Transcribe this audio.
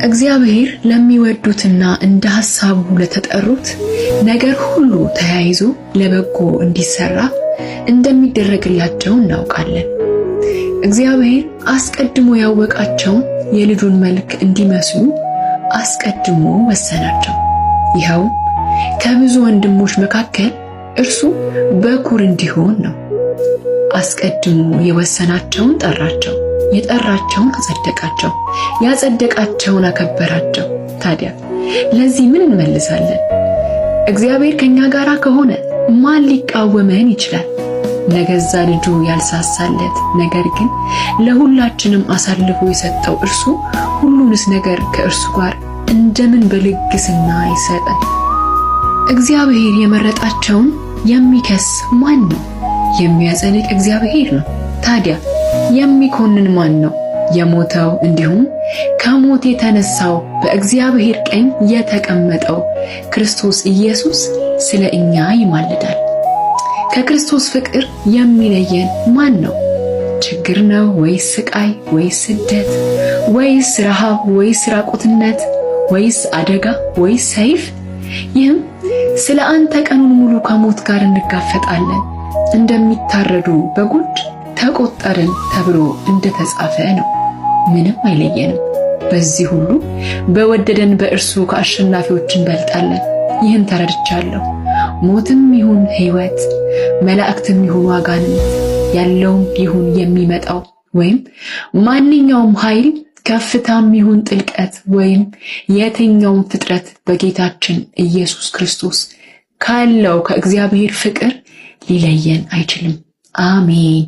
እግዚአብሔር ለሚወዱትና እንደ ሐሳቡ ለተጠሩት ነገር ሁሉ ተያይዞ ለበጎ እንዲሰራ እንደሚደረግላቸው እናውቃለን። እግዚአብሔር አስቀድሞ ያወቃቸው የልጁን መልክ እንዲመስሉ አስቀድሞ ወሰናቸው። ይኸው ከብዙ ወንድሞች መካከል እርሱ በኩር እንዲሆን ነው። አስቀድሞ የወሰናቸውን ጠራቸው፣ የጠራቸውን አጸደቃቸው፣ ያጸደቃቸውን አከበራቸው። ታዲያ ለዚህ ምን እንመልሳለን? እግዚአብሔር ከኛ ጋር ከሆነ ማን ሊቃወመን ይችላል? ለገዛ ልጁ ያልሳሳለት ነገር ግን ለሁላችንም አሳልፎ የሰጠው እርሱ ሁሉንስ ነገር ከእርሱ ጋር እንደምን በልግስና ይሰጣል? እግዚአብሔር የመረጣቸውን የሚከስ ማን ነው? የሚያጸድቅ እግዚአብሔር ነው። ታዲያ የሚኮንን ማን ነው? የሞተው እንዲሁም ከሞት የተነሳው በእግዚአብሔር ቀኝ የተቀመጠው ክርስቶስ ኢየሱስ ስለ እኛ ይማልዳል። ከክርስቶስ ፍቅር የሚለየን ማን ነው? ችግር ነው ወይስ ስቃይ ወይስ ስደት ወይስ ረሃብ ወይስ ራቁትነት ወይስ አደጋ ወይስ ሰይፍ? ይህም ስለ አንተ ቀኑን ሙሉ ከሞት ጋር እንጋፈጣለን፣ እንደሚታረዱ በጎች ተቆጠርን ተብሎ እንደተጻፈ ነው። ምንም አይለየንም። በዚህ ሁሉ በወደደን በእርሱ ከአሸናፊዎች እንበልጣለን። ይህን ተረድቻለሁ። ሞትም ይሁን ሕይወት፣ መላእክትም ይሁን አጋንንት፣ ያለውም ይሁን የሚመጣው ወይም ማንኛውም ኃይል፣ ከፍታም ይሁን ጥልቀት ወይም የትኛውም ፍጥረት በጌታችን ኢየሱስ ክርስቶስ ካለው ከእግዚአብሔር ፍቅር ሊለየን አይችልም። አሜን።